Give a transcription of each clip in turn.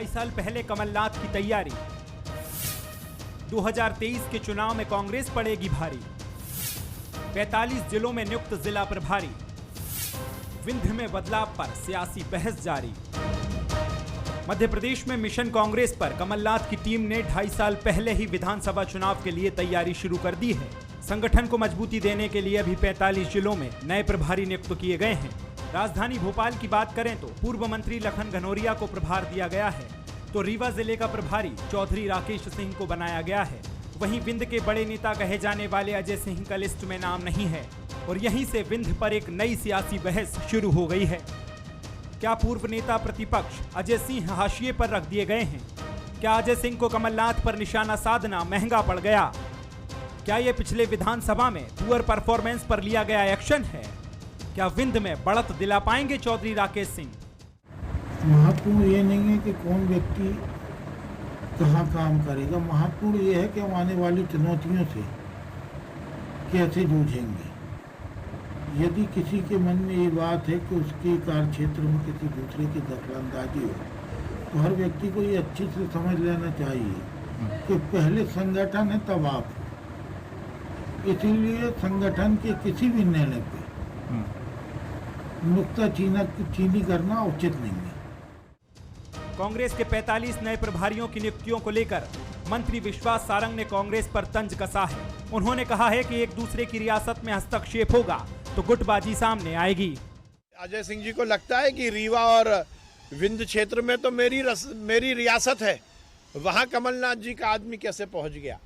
साल पहले कमलनाथ की तैयारी। 2023 के चुनाव में कांग्रेस पड़ेगी भारी। 45 जिलों में नियुक्त जिला प्रभारी। विंध्य में बदलाव पर सियासी बहस जारी। मध्य प्रदेश में मिशन कांग्रेस पर कमलनाथ की टीम ने 2.5 साल पहले ही विधानसभा चुनाव के लिए तैयारी शुरू कर दी है। संगठन को मजबूती देने के लिए अभी 45 जिलों में नए प्रभारी नियुक्त किए गए हैं। राजधानी भोपाल की बात करें तो पूर्व मंत्री लखन घनौरिया को प्रभार दिया गया है, तो रीवा जिले का प्रभारी चौधरी राकेश सिंह को बनाया गया है। वहीं विंध्य के बड़े नेता कहे जाने वाले अजय सिंह का लिस्ट में नाम नहीं है और यहीं से विंध्य पर एक नई सियासी बहस शुरू हो गई है। क्या पूर्व नेता प्रतिपक्ष अजय सिंह हाशिए पर रख दिए गए हैं? क्या अजय सिंह को कमलनाथ पर निशाना साधना महंगा पड़ गया? क्या ये पिछले विधानसभा में पुअर परफॉर्मेंस पर लिया गया एक्शन है? क्या विंध्य में बढ़त दिला पाएंगे चौधरी राकेश सिंह? महत्वपूर्ण ये नहीं है कि कौन व्यक्ति कहाँ काम करेगा, महत्वपूर्ण ये है कि हम आने वाली चुनौतियों से कैसे जूझेंगे। यदि किसी के मन में ये बात है कि उसके कार्यक्षेत्र में किसी दूसरे की दखलंदाजी हो, तो हर व्यक्ति को ये अच्छी से समझ लेना चाहिए कि पहले संगठन है तब आप। इसीलिए संगठन के किसी भी निर्णय पे नुक्ताचीनी करना उचित नहीं है। कांग्रेस के 45 नए प्रभारियों की नियुक्तियों को लेकर मंत्री विश्वास सारंग ने कांग्रेस पर तंज कसा है। उन्होंने कहा है कि एक दूसरे की रियासत में हस्तक्षेप होगा तो गुटबाजी सामने आएगी। अजय सिंह जी को लगता है कि रीवा और विंध्य क्षेत्र में तो मेरी रियासत है, वहां कमलनाथ जी का आदमी कैसे पहुंच गया?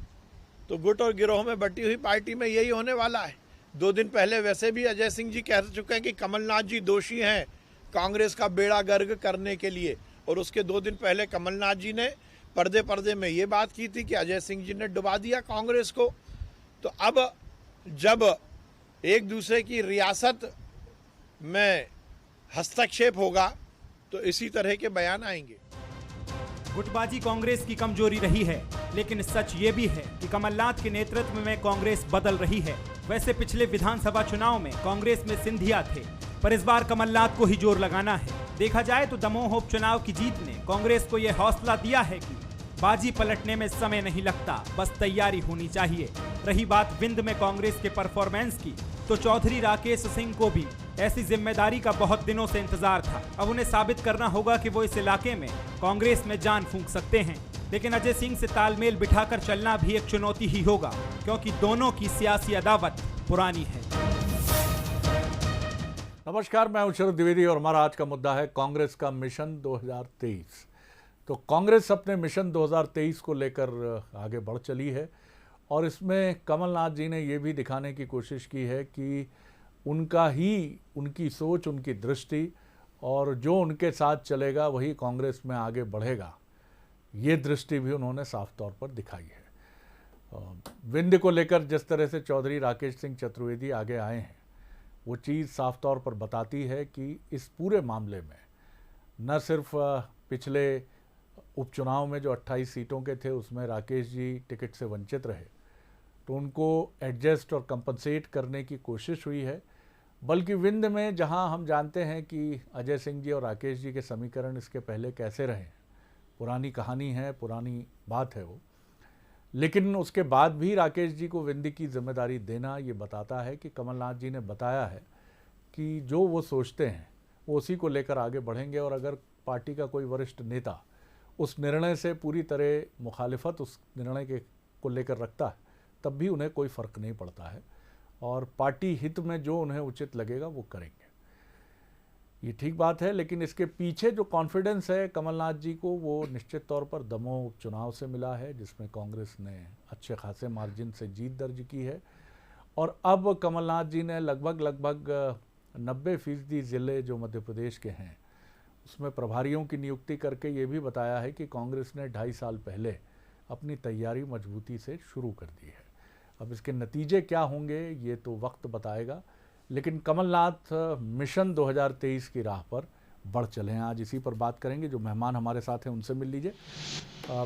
तो गुट और गिरोह में बटी हुई पार्टी में यही होने वाला है। 2 दिन पहले वैसे भी अजय सिंह जी कह चुके हैं कि कमलनाथ जी दोषी हैं कांग्रेस का बेड़ा गर्क करने के लिए, और उसके 2 दिन पहले कमलनाथ जी ने पर्दे में ये बात की थी कि अजय सिंह जी ने डुबा दिया कांग्रेस को। तो अब जब एक दूसरे की रियासत में हस्तक्षेप होगा तो इसी तरह के बयान आएंगे। गुटबाजी कांग्रेस की कमजोरी रही है, लेकिन सच ये भी है कि कमलनाथ के नेतृत्व में कांग्रेस बदल रही है। वैसे पिछले विधानसभा चुनाव में कांग्रेस में सिंधिया थे, पर इस बार कमलनाथ को ही जोर लगाना है। देखा जाए तो दमोह उपचुनाव की जीत ने कांग्रेस को यह हौसला दिया है कि बाजी पलटने में समय नहीं लगता, बस तैयारी होनी चाहिए। रही बात विंध्य में कांग्रेस के परफॉर्मेंस की, तो चौधरी राकेश सिंह को भी ऐसी जिम्मेदारी का बहुत दिनों से इंतजार था। अब उन्हें साबित करना होगा कि वो इस इलाके में कांग्रेस में जान फूंक सकते हैं। लेकिन अजय सिंह से तालमेल बिठाकर चलना भी एक चुनौती ही होगा, क्योंकि दोनों की सियासी अदावत पुरानी है। नमस्कार, मैं हूं शरद द्विवेदी और हमारा आज का मुद्दा है कांग्रेस का मिशन 2023। तो कांग्रेस अपने मिशन 2023 को लेकर आगे बढ़ चली है और इसमें कमलनाथ जी ने ये भी दिखाने की कोशिश की है कि उनकी सोच, उनकी दृष्टि और जो उनके साथ चलेगा वही कांग्रेस में आगे बढ़ेगा, ये दृष्टि भी उन्होंने साफ तौर पर दिखाई है। विंध्य को लेकर जिस तरह से चौधरी राकेश सिंह चतुर्वेदी आगे आए हैं, वो चीज़ साफ तौर पर बताती है कि इस पूरे मामले में न सिर्फ पिछले उपचुनाव में जो 28 सीटों के थे उसमें राकेश जी टिकट से वंचित रहे, तो उनको एडजस्ट और कंपनसेट करने की कोशिश हुई है, बल्कि विंध्य में जहां हम जानते हैं कि अजय सिंह जी और राकेश जी के समीकरण इसके पहले कैसे रहे, पुरानी कहानी है, पुरानी बात है वो, लेकिन उसके बाद भी राकेश जी को विंध्य की जिम्मेदारी देना ये बताता है कि कमलनाथ जी ने बताया है कि जो वो सोचते हैं वो उसी को लेकर आगे बढ़ेंगे, और अगर पार्टी का कोई वरिष्ठ नेता उस निर्णय से पूरी तरह मुखालिफत उस निर्णय के को लेकर रखता है तब भी उन्हें कोई फ़र्क नहीं पड़ता है और पार्टी हित में जो उन्हें उचित लगेगा वो करेंगे। ये ठीक बात है, लेकिन इसके पीछे जो कॉन्फिडेंस है कमलनाथ जी को, वो निश्चित तौर पर दमोह उपचुनाव से मिला है, जिसमें कांग्रेस ने अच्छे खासे मार्जिन से जीत दर्ज की है। और अब कमलनाथ जी ने लगभग 90% ज़िले जो मध्य प्रदेश के हैं उसमें प्रभारियों की नियुक्ति करके ये भी बताया है कि कांग्रेस ने 2.5 साल पहले अपनी तैयारी मजबूती से शुरू कर दी है। अब इसके नतीजे क्या होंगे ये तो वक्त बताएगा, लेकिन कमलनाथ मिशन 2023 की राह पर बढ़ चले हैं। आज इसी पर बात करेंगे। जो मेहमान हमारे साथ हैं उनसे मिल लीजिए।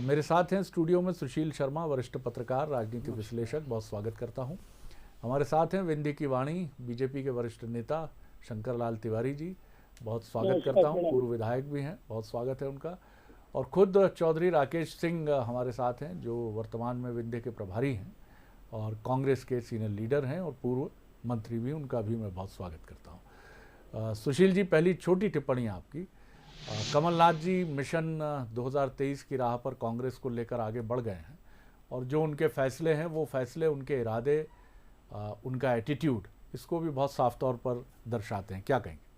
मेरे साथ हैं स्टूडियो में सुशील शर्मा, वरिष्ठ पत्रकार, राजनीतिक विश्लेषक, बहुत स्वागत करता हूं। हमारे साथ हैं विंध्य की वाणी, बीजेपी के वरिष्ठ नेता शंकर लाल तिवारी जी, बहुत स्वागत करता हूं। पूर्व विधायक भी हैं, बहुत स्वागत है उनका। और खुद चौधरी राकेश सिंह हमारे साथ हैं, जो वर्तमान में विंध्य के प्रभारी हैं और कांग्रेस के सीनियर लीडर हैं और पूर्व मंत्री भी। उनका भी मैं बहुत स्वागत करता हूं। सुशील जी, पहली छोटी टिप्पणी आपकी। कमलनाथ जी मिशन 2023 की राह पर कांग्रेस को लेकर आगे बढ़ गए हैं और जो उनके फैसले हैं वो फैसले, उनके इरादे, उनका एटीट्यूड, इसको भी बहुत साफ तौर पर दर्शाते हैं। क्या कहेंगे?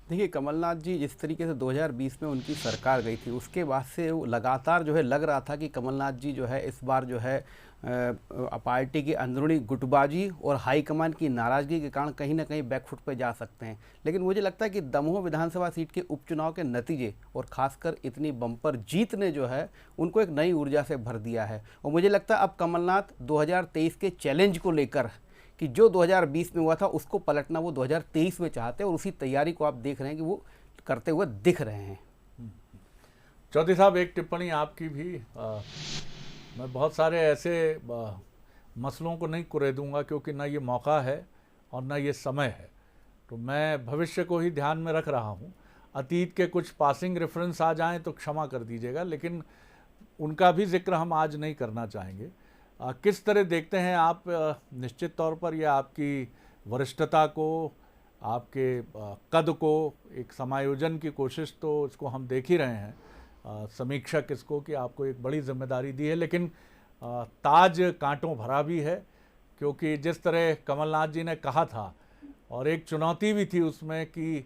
देखिए, कमलनाथ जी जिस तरीके से 2020 में उनकी सरकार गई थी, उसके बाद से वो लगातार जो है लग रहा था कि कमलनाथ जी जो है इस बार जो है पार्टी की अंदरूनी गुटबाजी और हाईकमान की नाराज़गी के कारण कहीं ना कहीं बैकफुट पे जा सकते हैं। लेकिन मुझे लगता है कि दमोह विधानसभा सीट के उपचुनाव के नतीजे और खासकर इतनी बम्पर जीत ने जो है उनको एक नई ऊर्जा से भर दिया है। और मुझे लगता है अब कमलनाथ 2023 के चैलेंज को लेकर कि जो 2020 में हुआ था उसको पलटना वो 2023 में चाहते हैं, और उसी तैयारी को आप देख रहे हैं कि वो करते हुए दिख रहे हैं। चौधरी साहब, एक टिप्पणी आपकी भी। मैं बहुत सारे ऐसे मसलों को नहीं कुरेदूंगा क्योंकि ना ये मौका है और ना ये समय है, तो मैं भविष्य को ही ध्यान में रख रहा हूँ। अतीत के कुछ पासिंग रेफरेंस आ जाएं तो क्षमा कर दीजिएगा, लेकिन उनका भी जिक्र हम आज नहीं करना चाहेंगे। किस तरह देखते हैं आप? निश्चित तौर पर यह आपकी वरिष्ठता को, आपके कद को एक समायोजन की कोशिश तो इसको हम देख ही रहे हैं, समीक्षक इसको, कि आपको एक बड़ी जिम्मेदारी दी है, लेकिन ताज कांटों भरा भी है, क्योंकि जिस तरह कमलनाथ जी ने कहा था और एक चुनौती भी थी उसमें कि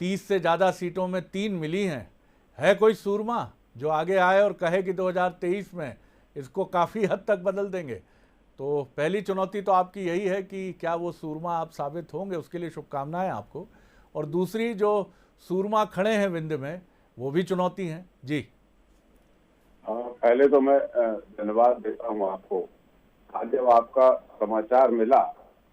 30 से ज़्यादा सीटों में 3 मिली हैं, है कोई सूरमा जो आगे आए और कहे कि 2023 में इसको काफ़ी हद तक बदल देंगे? तो पहली चुनौती तो आपकी यही है कि क्या वो सूरमा आप साबित होंगे, उसके लिए शुभकामनाएं आपको। और दूसरी, जो सूरमा खड़े हैं विंध्य में, वो भी चुनौती है जी। पहले तो मैं धन्यवाद देता हूँ आपको। आज जब आपका समाचार मिला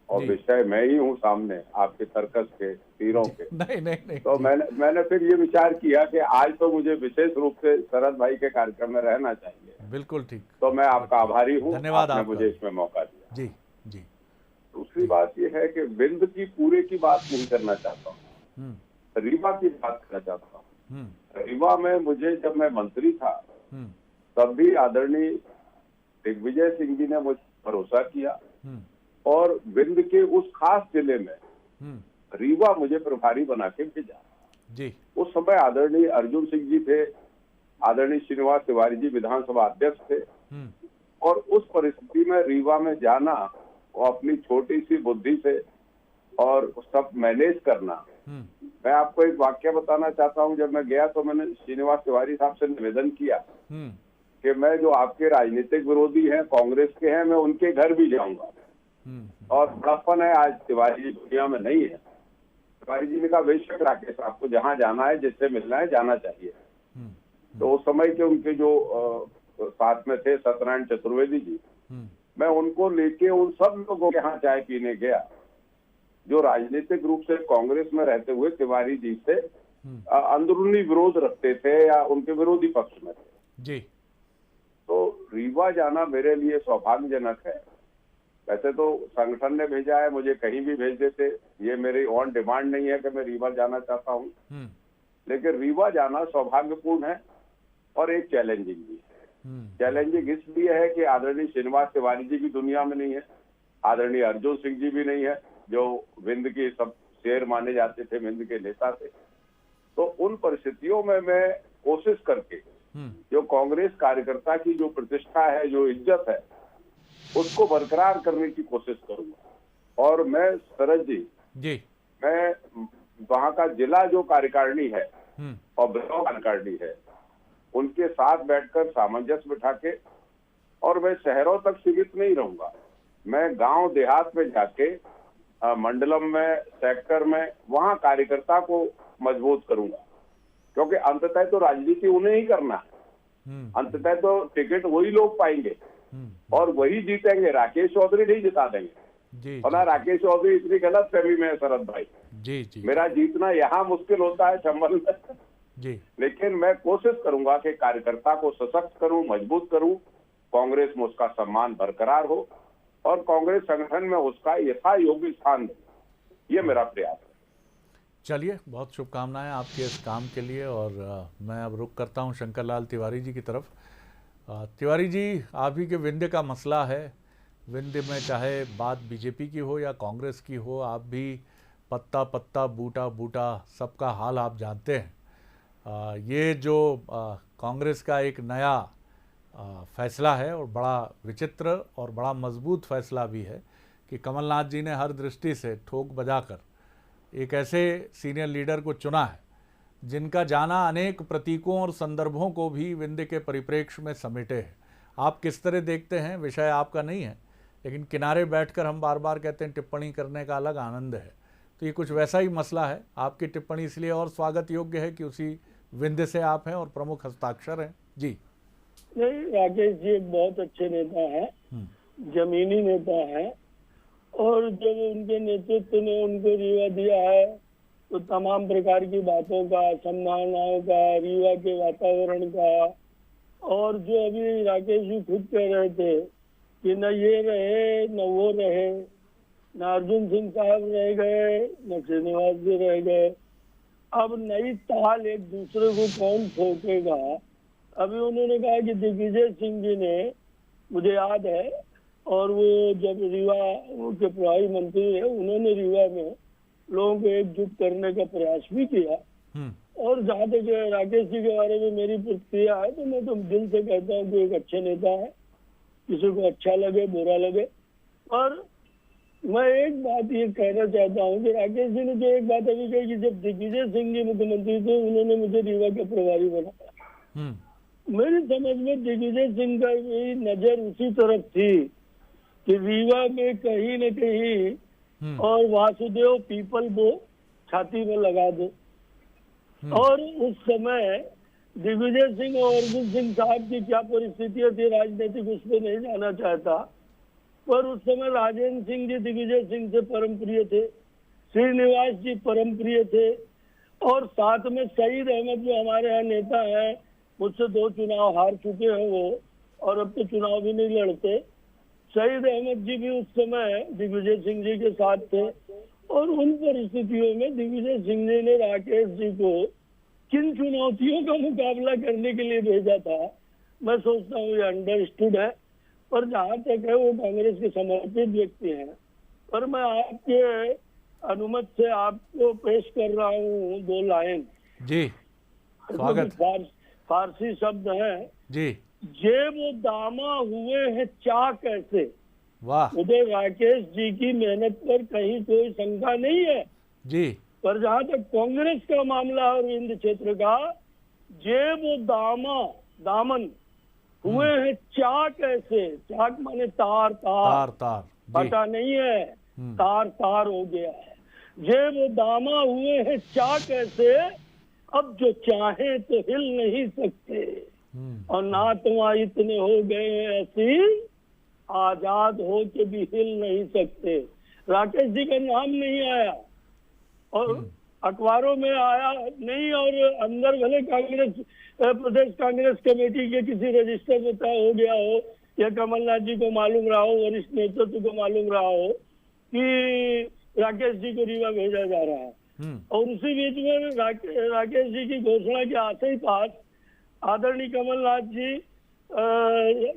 और विषय मैं ही हूँ सामने आपके तर्कस के तीरों के, नहीं तो मैंने फिर ये विचार किया कि आज तो मुझे विशेष रूप से शरद भाई के कार्यक्रम में रहना चाहिए। बिल्कुल ठीक। तो मैं आपका आभारी हूँ, धन्यवाद, आपने मुझे इसमें मौका दिया। जी जी। दूसरी बात ये है कि विंध्य की पूरे की बात नहीं करना चाहता हूँ, रीवा की बात करना चाहता हूँ। रीवा में मुझे, जब मैं मंत्री था, तब भी आदरणीय दिग्विजय सिंह जी ने मुझे भरोसा किया और विंध्य के उस खास जिले में रीवा मुझे प्रभारी बना के भेजा जी। उस समय आदरणीय अर्जुन सिंह जी थे, आदरणीय श्रीनिवास तिवारी जी विधानसभा अध्यक्ष थे, और उस परिस्थिति में रीवा में जाना और अपनी छोटी सी बुद्धि से और सब मैनेज करना। मैं आपको एक वाक्य बताना चाहता हूं। जब मैं गया तो मैंने श्रीनिवास तिवारी साहब से निवेदन किया कि मैं, जो आपके राजनीतिक विरोधी हैं, कांग्रेस के हैं, मैं उनके घर भी जाऊंगा। और बड़प्पन है, आज तिवारी जी दुनिया में नहीं है। तिवारी जी ने कहा, बेशक राकेश, आपको जहां जाना है, जिससे मिलना है, जाना चाहिए। तो उस समय के उनके जो साथ में थे सत्यनारायण चतुर्वेदी जी, मैं उनको लेके उन सब लोगों के यहाँ चाय पीने गया जो राजनीतिक रूप से कांग्रेस में रहते हुए तिवारी जी से अंदरूनी विरोध रखते थे या उनके विरोधी पक्ष में थे जी। तो रीवा जाना मेरे लिए सौभाग्यजनक है। वैसे तो संगठन ने भेजा है, मुझे कहीं भी भेज देते, ये मेरी ऑन डिमांड नहीं है कि मैं रीवा जाना चाहता हूँ, लेकिन रीवा जाना सौभाग्यपूर्ण है और एक चैलेंजिंग भी है। चैलेंजिंग इसलिए है कि आदरणीय श्रीनिवास तिवारी जी भी दुनिया में नहीं है, आदरणीय अर्जुन सिंह जी भी नहीं है, जो विंध्य के सब शेर माने जाते थे, विंध्य के नेता थे। तो उन परिस्थितियों में मैं कोशिश करके जो कांग्रेस कार्यकर्ता की जो प्रतिष्ठा है, जो इज्जत है, उसको बरकरार करने की कोशिश करूंगा। और मैं शरद जी, मैं वहां का जिला जो कार्यकारिणी है और ब्लॉक कार्यकारिणी है, उनके साथ बैठकर सामंजस्य बिठा के, और मैं शहरों तक सीमित नहीं रहूंगा, मैं गांव देहात में जाके मंडलम में, सेक्टर में, वहां कार्यकर्ता को मजबूत करूंगा। क्योंकि अंततः तो राजनीति उन्हें ही करना है, अंततः तो टिकट वही लोग पाएंगे और वही जीतेंगे, राकेश चौधरी नहीं जिता देंगे। और ना राकेश चौधरी इतनी गलत फहमी में है शरद भाई जी। मेरा जीतना यहाँ मुश्किल होता है चंबल में जी। लेकिन मैं कोशिश करूंगा कि कार्यकर्ता को सशक्त करूं, मजबूत करूं, कांग्रेस में उसका सम्मान बरकरार हो और कांग्रेस संगठन में उसका यथा योग्य स्थान दे, ये मेरा प्रयास है। चलिए, बहुत शुभकामनाएं आपके इस काम के लिए। और मैं अब रुख करता हूं शंकर लाल तिवारी जी की तरफ। तिवारी जी, आप ही के विंध्य का मसला है। विंध्य में चाहे बात बीजेपी की हो या कांग्रेस की हो, आप भी पत्ता पत्ता बूटा बूटा सबका हाल आप जानते हैं। ये जो कांग्रेस का एक नया फैसला है और बड़ा विचित्र और बड़ा मजबूत फैसला भी है कि कमलनाथ जी ने हर दृष्टि से ठोक बजाकर एक ऐसे सीनियर लीडर को चुना है जिनका जाना अनेक प्रतीकों और संदर्भों को भी विंध्य के परिप्रेक्ष्य में समेटे है। आप किस तरह देखते हैं, विषय आपका नहीं है, लेकिन किनारे बैठकर हम बार बार कहते हैं टिप्पणी करने का अलग आनंद है। तो ये कुछ वैसा ही मसला है। आपकी टिप्पणी इसलिए और स्वागत योग्य है कि उसी विंध्य से आप हैं और प्रमुख हस्ताक्षर हैं। जी नहीं, राकेश जी एक बहुत अच्छे नेता हैं, जमीनी नेता हैं, और जब उनके नेतृत्व ने उनको रीवा दिया है तो तमाम प्रकार की बातों का, संभावनाओं का, रीवा के वातावरण का, और जो अभी राकेश जी खुद कह रहे थे कि न ये रहे न वो रहे, न अर्जुन सिंह साहब रह गए न श्रीनिवास जी रह गए, अब नई ताल एक दूसरे को कौन ठोकेगा। अभी उन्होंने कहा कि दिग्विजय सिंह जी ने, मुझे याद है, और वो जब रीवा के प्रभारी मंत्री है, उन्होंने रीवा में लोगों को एकजुट करने का प्रयास भी किया। और जहाँ तक राकेश जी के बारे में मेरी प्रतिक्रिया है तो मैं तो दिल से कहता हूँ कि एक अच्छे नेता है, किसी को अच्छा लगे बुरा लगे। और मैं एक बात ये कहना चाहता हूँ कि राकेश जी ने जो एक बात अभी कही कि जब दिग्विजय सिंह जी मुख्यमंत्री थे उन्होंने मुझे रीवा के प्रभारी बनाया। मेरी समझ में दिग्विजय सिंह का भी नजर उसी तरफ थी कि रीवा में कहीं न कहीं और वासुदेव पीपल को छाती में लगा दे। और उस समय दिग्विजय सिंह और अर्जुन सिंह साहब की क्या परिस्थितियां थी राजनीतिक, उस पर नहीं जाना चाहता, पर उस समय राजेंद्र सिंह जी दिग्विजय सिंह से परम प्रिय थे, श्रीनिवास जी परम प्रिय थे, और साथ में सईद अहमद जो हमारे यहाँ नेता हैं, मुझसे 2 चुनाव हार चुके हैं वो, और अब तो चुनाव भी नहीं लड़ते। सईद अहमद जी भी उस समय दिग्विजय सिंह जी के साथ थे। और उन परिस्थितियों में दिग्विजय सिंह जी ने राकेश जी को किन चुनौतियों का मुकाबला करने के लिए भेजा था, मैं सोचता हूँ ये अंडरस्टूड है। और जहाँ तक है वो कांग्रेस के समर्पित व्यक्ति हैं। पर मैं आपके अनुमति से आपको पेश कर रहा हूँ 2 लाइन। जी स्वागत। फारसी शब्द है जी। जे वो दामा हुए हैं चा कैसे। वाह। उधर राकेश जी की मेहनत पर कहीं कोई शंका नहीं है जी। पर जहाँ तक कांग्रेस का मामला और विंध्य क्षेत्र का, जे वो दामन हुए हैं चाक कैसे। चाक माने तार तार पता नहीं है, तार हो गया है। जे वो दामा हुए हैं चाक कैसे, अब जो चाहे तो हिल नहीं सकते, और ना तो वहाँ इतने हो गए हैं ऐसी, आजाद हो के भी हिल नहीं सकते। राकेश जी का नाम नहीं आया और अखबारों में आया नहीं, और अंदर भले कांग्रेस प्रदेश कांग्रेस कमेटी के किसी रजिस्टर में तय हो गया हो या कमलनाथ जी को मालूम रहा हो, वरिष्ठ नेतृत्व को मालूम रहा हो कि राकेश जी को रीवा भेजा जा रहा है। और उसी बीच में राकेश जी की घोषणा के आते ही पास आदरणीय कमलनाथ जी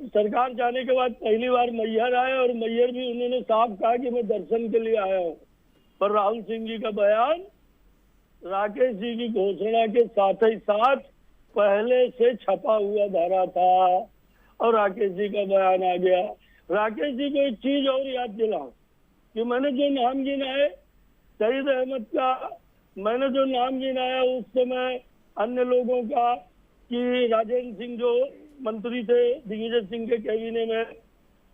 सरकार जाने के बाद पहली बार मैहर आए, और मैहर भी उन्होंने साफ कहा कि मैं दर्शन के लिए आया हूँ। पर राहुल सिंह जी का बयान राकेश जी की घोषणा के साथ ही साथ पहले से छपा हुआ धरा था, और राकेश जी का बयान आ गया। राकेश जी को एक चीज और याद दिलाऊं कि मैंने जो नाम गिनाए सईद अहमद का, मैंने जो नाम गिनाया उस समय अन्य लोगों का, कि राजेंद्र सिंह जो मंत्री थे दिग्विजय सिंह के कैबिने में,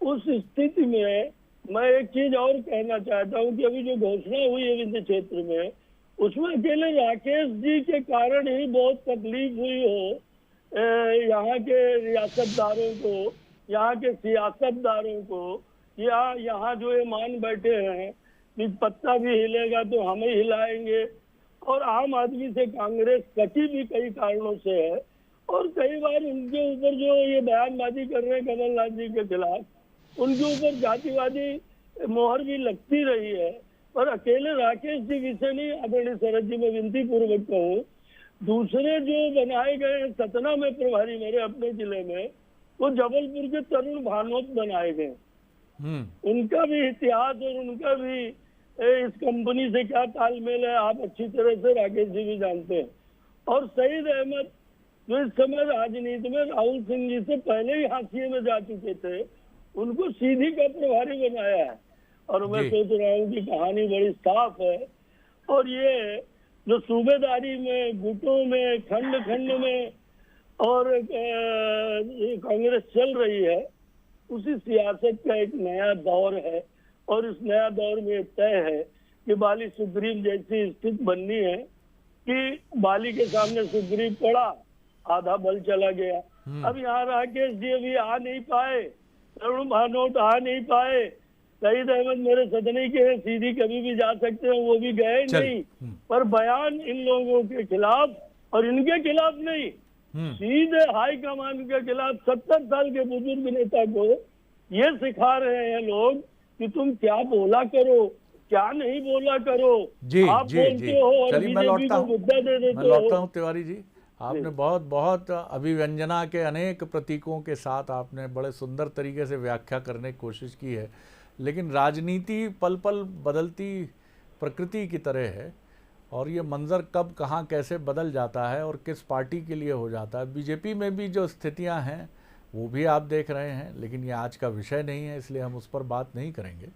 उस स्थिति में मैं एक चीज और कहना चाहता हूं कि अभी जो घोषणा हुई है विंध्य क्षेत्र में, उसमें अकेले राकेश जी के कारण ही बहुत तकलीफ हुई हो यहाँ के रियासतदारों को, यहाँ के सियासतदारों को, या यहाँ जो ये मान बैठे हैं कि पत्ता भी हिलेगा तो हम ही हिलाएंगे। और आम आदमी से कांग्रेस कटी भी कई कारणों से है, और कई बार उनके ऊपर जो ये बयानबाजी कर रहे हैं कमलनाथ जी के खिलाफ, उनके ऊपर जातिवादी मोहर भी लगती रही है। पर अकेले राकेश जी विषय नहीं, आदरणीय शरद जी, मैं विनती पूर्वक कहूँ, दूसरे जो बनाए गए सतना में प्रभारी मेरे अपने जिले में, वो जबलपुर के तरुण भानोत बनाए गए। उनका भी इतिहास और उनका भी इस कंपनी से क्या तालमेल है आप अच्छी तरह से राकेश जी भी जानते हैं। और सईद अहमद जो इस समय राजनीति में राहुल सिंह जी से पहले ही हाशिए में जा चुके थे, उनको सीधी का प्रभारी बनाया है। और मैं सोच रहा हूँ कि कहानी बड़ी साफ है। और ये जो सूबेदारी में, गुटों में, खंड खंड में और कांग्रेस चल रही है, उसी सियासत का एक नया दौर है। और इस नया दौर में तय है कि बाली सुग्रीव जैसी स्थिति बननी है कि बाली के सामने सुग्रीव पड़ा, आधा बल चला गया। अब यहाँ राकेश जी अभी आ नहीं पाए, तरुण भानोट आ नहीं पाए, सईद अहमद मेरे सदने के हैं, सीधी कभी भी जा सकते हैं, वो भी गए नहीं। पर बयान इन लोगों के खिलाफ और इनके खिलाफ नहीं, सीधे हाई कमान के खिलाफ 70 साल के बुजुर्ग नेता को ये सिखा रहे हैं लोग कि तुम क्या बोला करो, क्या नहीं बोला करो। जी आप जी बोलते जी हो और चलिए मैं बीजेपी को मुद्दा दे देते हो। तिवारी जी, आपने बहुत बहुत अभिव्यंजना के अनेक प्रतीकों के साथ आपने बड़े सुंदर तरीके से व्याख्या करने की कोशिश की है। लेकिन राजनीति पल पल बदलती प्रकृति की तरह है और ये मंजर कब कहाँ कैसे बदल जाता है और किस पार्टी के लिए हो जाता है। बीजेपी में भी जो स्थितियां हैं वो भी आप देख रहे हैं, लेकिन ये आज का विषय नहीं है, इसलिए हम उस पर बात नहीं करेंगे।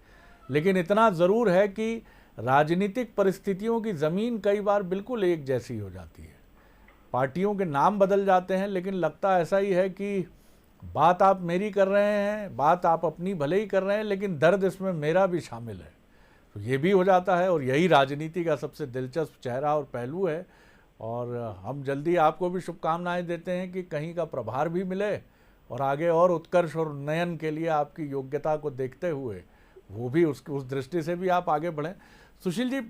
लेकिन इतना ज़रूर है कि राजनीतिक परिस्थितियों की ज़मीन कई बार बिल्कुल एक जैसी हो जाती है। पार्टियों के नाम बदल जाते हैं, लेकिन लगता ऐसा ही है कि बात आप मेरी कर रहे हैं, बात आप अपनी भले ही कर रहे हैं, लेकिन दर्द इसमें मेरा भी शामिल है। तो ये भी हो जाता है और यही राजनीति का सबसे दिलचस्प चेहरा और पहलू है। और हम जल्दी आपको भी शुभकामनाएं देते हैं कि कहीं का प्रभार भी मिले और आगे और उत्कर्ष और उन्नयन के लिए आपकी योग्यता को देखते हुए वो भी उस दृष्टि से भी आप आगे बढ़ें। सुशील जी,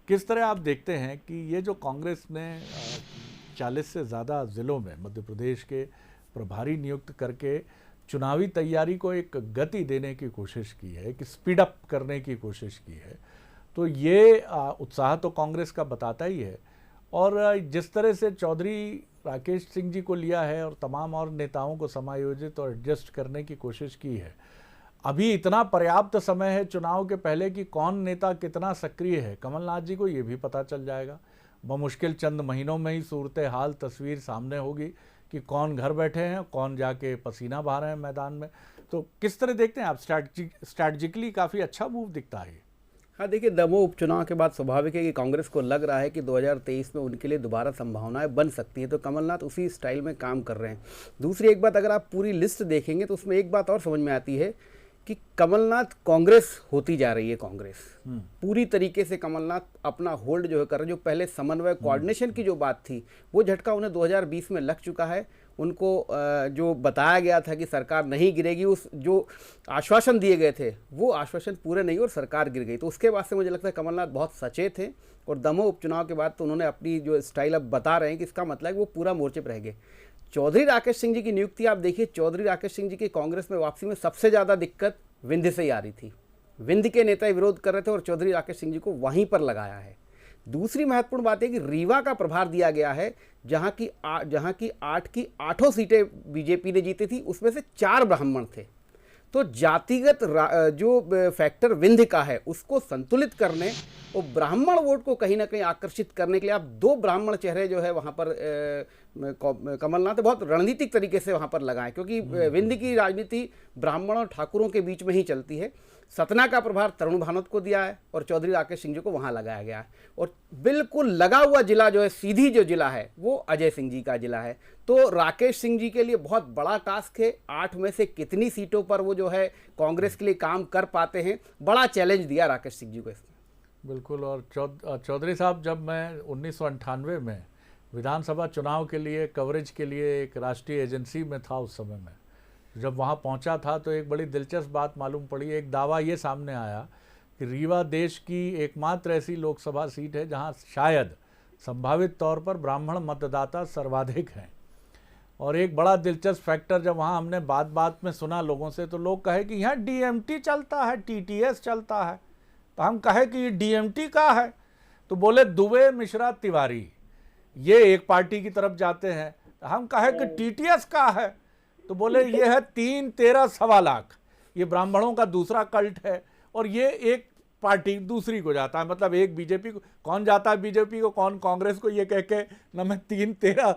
किस तरह आप देखते हैं कि ये जो कांग्रेस ने 40 से ज़्यादा ज़िलों में मध्य प्रदेश के प्रभारी नियुक्त करके चुनावी तैयारी को एक गति देने की कोशिश की है, एक स्पीड अप करने की कोशिश की है, तो ये उत्साह तो कांग्रेस का बताता ही है। और जिस तरह से चौधरी राकेश सिंह जी को लिया है और तमाम और नेताओं को समायोजित और एडजस्ट करने की कोशिश की है, अभी इतना पर्याप्त समय है चुनाव के पहले कि कौन नेता कितना सक्रिय है। कमलनाथ जी को ये भी पता चल जाएगा, बमुश्किल चंद महीनों में ही सूरत हाल तस्वीर सामने होगी कि कौन घर बैठे हैं, कौन जाके पसीना बहा रहे हैं मैदान में। तो किस तरह देखते हैं आप? स्ट्रैटेजिकली काफ़ी अच्छा मूव दिखता है। हाँ, देखिए, दमोह उपचुनाव के बाद स्वाभाविक है कि कांग्रेस को लग रहा है कि 2023 में उनके लिए दोबारा संभावनाएं बन सकती हैं, तो कमलनाथ उसी स्टाइल में काम कर रहे हैं। दूसरी एक बात, अगर आप पूरी लिस्ट देखेंगे तो उसमें एक बात और समझ में आती है कि कमलनाथ कांग्रेस होती जा रही है। कांग्रेस पूरी तरीके से कमलनाथ अपना होल्ड जो है कर रहे हैं। जो पहले समन्वय कोऑर्डिनेशन की जो बात थी, वो झटका उन्हें 2020 में लग चुका है। उनको जो बताया गया था कि सरकार नहीं गिरेगी, उस जो आश्वासन दिए गए थे वो आश्वासन पूरे नहीं और सरकार गिर गई। तो उसके बाद से मुझे लगता है कमलनाथ बहुत सचेत थे और दमोह उपचुनाव के बाद तो उन्होंने अपनी जो स्टाइल अब बता रहे हैं कि इसका मतलब है वो पूरा मोर्चे पर रह गए। चौधरी राकेश सिंह जी की नियुक्ति आप देखिए, चौधरी राकेश सिंह जी की कांग्रेस में वापसी में सबसे ज़्यादा दिक्कत विंध्य से ही आ रही थी। विंध्य के नेता विरोध कर रहे थे और चौधरी राकेश सिंह जी को वहीं पर लगाया है। दूसरी महत्वपूर्ण बात है कि रीवा का प्रभार दिया गया है, जहां की 8 की 8 सीटें बीजेपी ने जीती थी, उसमें से 4 ब्राह्मण थे। तो जातिगत जो फैक्टर विंध्य का है उसको संतुलित करने और ब्राह्मण वोट को कहीं ना कहीं आकर्षित करने के लिए आप 2 ब्राह्मण चेहरे जो है वहाँ पर कमलनाथ बहुत रणनीतिक तरीके से वहाँ पर लगाएं, क्योंकि विंध्य की राजनीति ब्राह्मण और ठाकुरों के बीच में ही चलती है। सतना का प्रभार तरुण भानोत को दिया है और चौधरी राकेश सिंह जी को वहाँ लगाया गया है। और बिल्कुल लगा हुआ जिला जो है, सीधी जो जिला है, वो अजय सिंह जी का जिला है। तो राकेश सिंह जी के लिए बहुत बड़ा टास्क है। 8 में से कितनी सीटों पर वो जो है कांग्रेस के लिए काम कर पाते हैं, बड़ा चैलेंज दिया राकेश सिंह जी को इसमें। बिल्कुल। और चौधरी साहब, जब मैं 1998 में विधानसभा चुनाव के लिए कवरेज के लिए एक राष्ट्रीय एजेंसी में था, उस समय में जब वहाँ पहुँचा था तो एक बड़ी दिलचस्प बात मालूम पड़ी। एक दावा ये सामने आया कि रीवा देश की एकमात्र ऐसी लोकसभा सीट है जहाँ शायद संभावित तौर पर ब्राह्मण मतदाता सर्वाधिक हैं। और एक बड़ा दिलचस्प फैक्टर जब वहाँ हमने बात बात में सुना लोगों से, तो लोग कहे कि यहाँ डीएमटी चलता है, टीटीएस चलता है। तो हम कहे कि ये डीएमटी का है, तो बोले दुबे मिश्रा तिवारी ये एक पार्टी की तरफ जाते हैं। तो हम कहे कि टीटीएस का है, तो बोले ये है 3, 13, सवा लाख, ये ब्राह्मणों का दूसरा कल्ट है, और ये एक पार्टी दूसरी को जाता है। मतलब एक बीजेपी को कौन जाता है, बीजेपी को कौन कांग्रेस को, ये कह के ना मैं 3, 13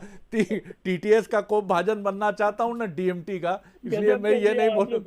टीटीएस का कोप भाजन बनना चाहता हूँ ना डीएमटी का, इसलिए मैं ये नहीं बोलूँ।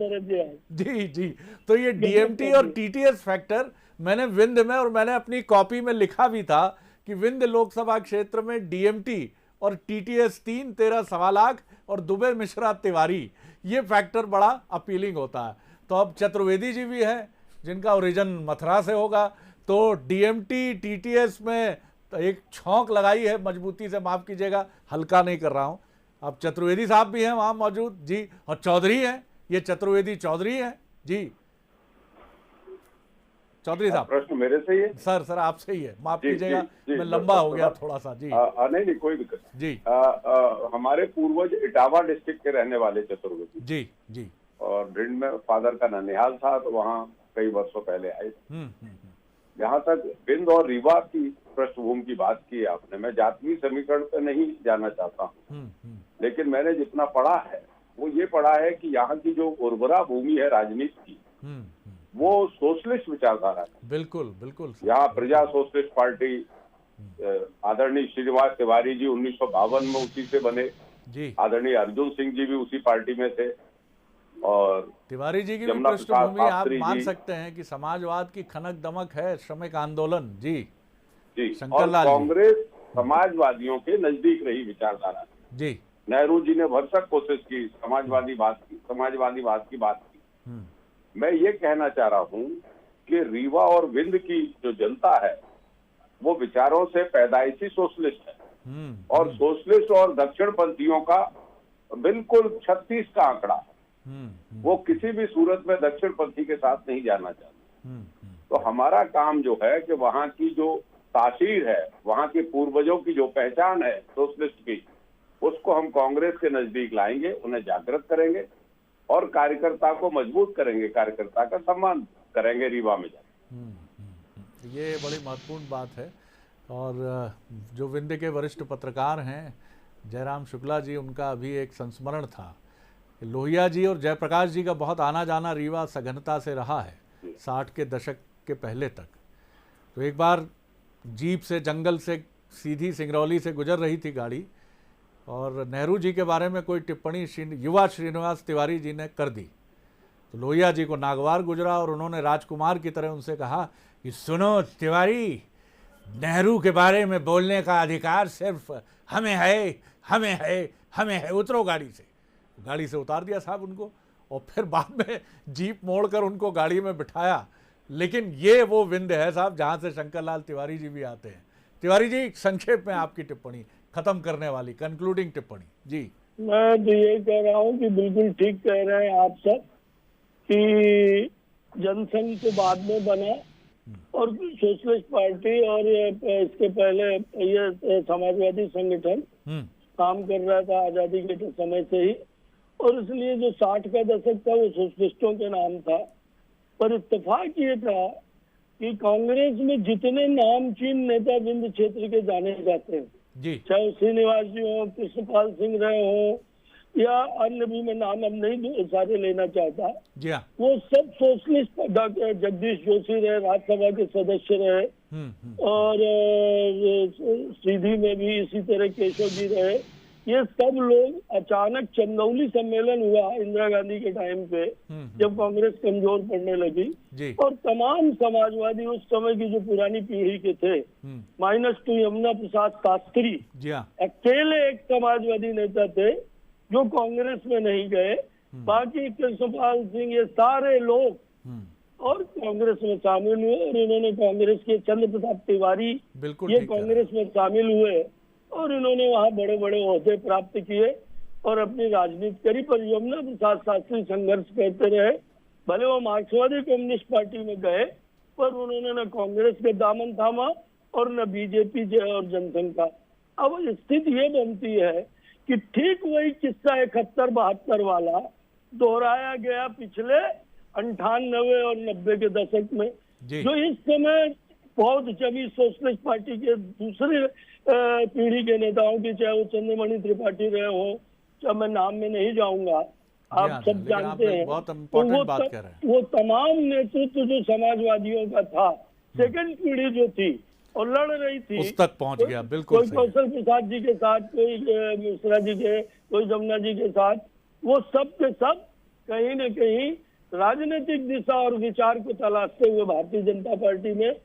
जी जी, तो ये डीएमटी और टीटीएस फैक्टर मैंने विंध्य में, और मैंने अपनी कॉपी में लिखा भी था कि विंध्य लोकसभा क्षेत्र में डीएमटी और टीटीएस 3, 13, सवा लाख और दुबे मिश्रा तिवारी, ये फैक्टर बड़ा अपीलिंग होता है। तो अब चतुर्वेदी जी भी हैं जिनका ओरिजिन मथुरा से होगा, तो डीएमटी टीटीएस में तो एक छौंक लगाई है मजबूती से, माफ कीजिएगा हल्का नहीं कर रहा हूं। अब चतुर्वेदी साहब भी हैं वहां मौजूद जी, और चौधरी हैं, ये चतुर्वेदी चौधरी हैं जी। चौधरी साहब, प्रश्न मेरे से ही है? सर आपसे ही है, माफ कीजिएगा मैं लंबा हो गया थोड़ा सा जी। नहीं कोई दिक्कत जी। हमारे पूर्वज इटावा डिस्ट्रिक्ट के रहने वाले चतुर्वेदी जी जी, और भिंड में फादर का ननिहाल था, तो वहाँ कई वर्षों पहले आए थे। जहाँ तक भिंड और रीवा की पृष्ठभूमि की बात की है आपने, मैं जातीय समीकरण पे नहीं जाना चाहता हूँ, लेकिन मैंने जितना पढ़ा है वो ये पढ़ा है कि यहाँ की जो उर्वरा भूमि है राजनीति की, वो सोशलिस्ट विचारधारा है। बिल्कुल बिल्कुल। यहाँ प्रजा सोशलिस्ट पार्टी, आदरणीय श्रीनिवास तिवारी जी 1952 में उसी से बने जी, आदरणीय अर्जुन सिंह जी भी उसी पार्टी में थे, और तिवारी जी की पृष्ठभूमि आप मान सकते हैं कि समाजवाद की खनक दमक है, श्रमिक आंदोलन जी जी, और कांग्रेस समाजवादियों के नजदीक रही विचारधारा जी। नेहरू जी ने भरसक कोशिश की समाजवादी बात की बात की। मैं ये कहना चाह रहा हूँ कि रीवा और विंध्य की जो जनता है वो विचारों से पैदाइशी सोशलिस्ट है, और सोशलिस्ट और दक्षिण पंथियों का बिल्कुल 36 का आंकड़ा, वो किसी भी सूरत में दक्षिण पंथी के साथ नहीं जाना चाहते। तो हमारा काम जो है कि वहाँ की जो तासीर है, वहाँ के पूर्वजों की जो पहचान है सोशलिस्ट की, उसको हम कांग्रेस के नजदीक लाएंगे, उन्हें जागृत करेंगे और कार्यकर्ता को मजबूत करेंगे, कार्यकर्ता का सम्मान करेंगे रीवा में जाकर। ये बड़ी महत्वपूर्ण बात है। और जो विंध्य के वरिष्ठ पत्रकार हैं जयराम शुक्ला जी, उनका अभी एक संस्मरण था। लोहिया जी और जयप्रकाश जी का बहुत आना जाना रीवा सघनता से रहा है 60 के दशक के पहले तक। तो एक बार जीप से जंगल से सीधी सिंगरौली से गुजर रही थी गाड़ी, और नेहरू जी के बारे में कोई टिप्पणी युवा श्रीनिवास तिवारी जी ने कर दी। तो लोहिया जी को नागवार गुजरा और उन्होंने राजकुमार की तरह उनसे कहा कि सुनो तिवारी, नेहरू के बारे में बोलने का अधिकार सिर्फ हमें है, हमें है, हमें है, उतरो गाड़ी से। गाड़ी से उतार दिया साहब उनको, और फिर बाद में जीप मोड़कर उनको गाड़ी में बिठाया। लेकिन ये वो विंध्य है साहब जहाँ से शंकरलाल तिवारी जी भी आते हैं। तिवारी जी, संक्षेप में आपकी टिप्पणी, खत्म करने वाली कंक्लूडिंग टिप्पणी जी। मैं तो ये कह रहा हूँ कि बिल्कुल ठीक कह रहे हैं आप सब कि जनसंघ तो बाद में बना, और सोशलिस्ट पार्टी और इसके पहले ये समाजवादी संगठन काम कर रहा था आजादी के समय से ही, और इसलिए जो 60 का दशक था वो सोशलिस्टों के नाम था। पर इत्तेफाक ये था कि कांग्रेस में जितने नामचीन नेता विंध्य क्षेत्र के जाने जाते हैं जी, चाहे श्रीनिवास जी हो, कृष्णपाल सिंह रहे हो, या अन्य भी, मैं नाम अब नहीं सारे लेना चाहता जी हाँ, वो सब सोशलिस्ट। डॉक्टर जगदीश जोशी रहे, राज्यसभा के सदस्य रहे, और सीधी में भी इसी तरह केशव जी रहे। ये सब लोग अचानक चंदौली सम्मेलन हुआ इंदिरा गांधी के टाइम पे, जब कांग्रेस कमजोर पड़ने लगी, और तमाम समाजवादी उस समय की जो पुरानी पीढ़ी के थे, -2 यमुना प्रसाद शास्त्री अकेले एक समाजवादी नेता थे जो कांग्रेस में नहीं गए। बाकी कृष्णपाल सिंह, ये सारे लोग और कांग्रेस में शामिल हुए, और इन्होंने कांग्रेस के चंद्र प्रताप तिवारी ये कांग्रेस में शामिल हुए, और इन्होंने वहाँ बड़े बड़े ओहदे प्राप्त किए और अपनी राजनीति करी। पर यमुना प्रसाद शास्त्री संघर्ष करते रहे, भले वो मार्क्सवादी कम्युनिस्ट पार्टी में गए, पर उन्होंने न कांग्रेस के दामन थामा और न बीजेपी और जनसंघ का। अब स्थिति ये बनती है कि ठीक वही किस्सा 71-72 वाला दोहराया गया पिछले 98 और 90 के दशक में, जो इस समय बहुत जमी सोशलिस्ट पार्टी के दूसरे पीढ़ी के नेताओं की, चाहे वो चंद्रमणि त्रिपाठी रहे हो, चाहे मैं नाम में नहीं जाऊंगा, आप सब जानते हैं, बहुत इम्पोर्टेंट बात कह रहे हैं। वो तमाम नेतृत्व जो समाजवादियों का था, सेकंड पीढ़ी जो थी और लड़ रही थी, उस तक पहुंच गया। बिल्कुल कोई कौशल प्रसाद जी के साथ, कोई मिश्रा जी के, कोई जमुना जी के साथ, वो सब के सब कहीं न कहीं राजनीतिक दिशा और विचार को तलाशते हुए भारतीय जनता पार्टी में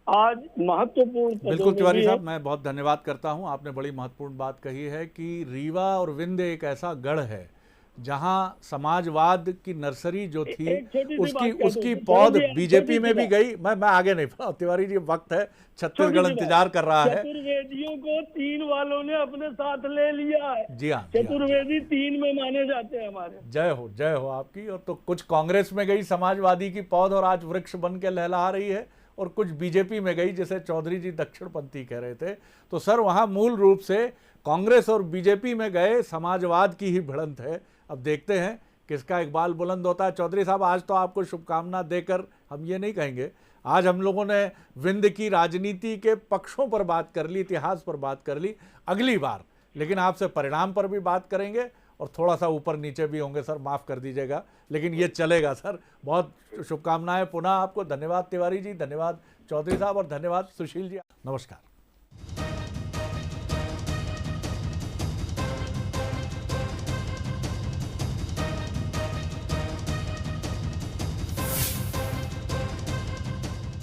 आज महत्वपूर्ण। बिल्कुल तिवारी साहब, मैं बहुत धन्यवाद करता हूं, आपने बड़ी महत्वपूर्ण बात कही है कि रीवा और विंध्य एक ऐसा गढ़ है जहां समाजवाद की नर्सरी जो थी उसकी पौध बीजेपी में भी गई। मैं आगे नहीं बढ़ा तिवारी जी, वक्त है, छत्तीसगढ़ इंतजार कर रहा है। चतुर्वेदियों को 3 वालों ने अपने साथ ले लिया है। जी हाँ, चतुर्वेदी 3 में माने जाते हैं हमारे। जय हो आपकी। और तो कुछ कांग्रेस में गई समाजवादी की पौध और आज वृक्ष बन के लहलहा रही है, और कुछ बीजेपी में गई, जैसे चौधरी जी दक्षिणपंथी कह रहे थे। तो सर वहाँ मूल रूप से कांग्रेस और बीजेपी में गए समाजवाद की ही भिड़ंत है। अब देखते हैं किसका इकबाल बुलंद होता है। चौधरी साहब, आज तो आपको शुभकामना देकर हम ये नहीं कहेंगे, आज हम लोगों ने विंध्य की राजनीति के पक्षों पर बात कर ली, इतिहास पर बात कर ली। अगली बार लेकिन आपसे परिणाम पर भी बात करेंगे और थोड़ा सा ऊपर नीचे भी होंगे सर, माफ़ कर दीजिएगा, लेकिन ये चलेगा सर। बहुत शुभकामनाएं पुनः आपको। धन्यवाद तिवारी जी, धन्यवाद चौधरी साहब और धन्यवाद सुशील जी। नमस्कार।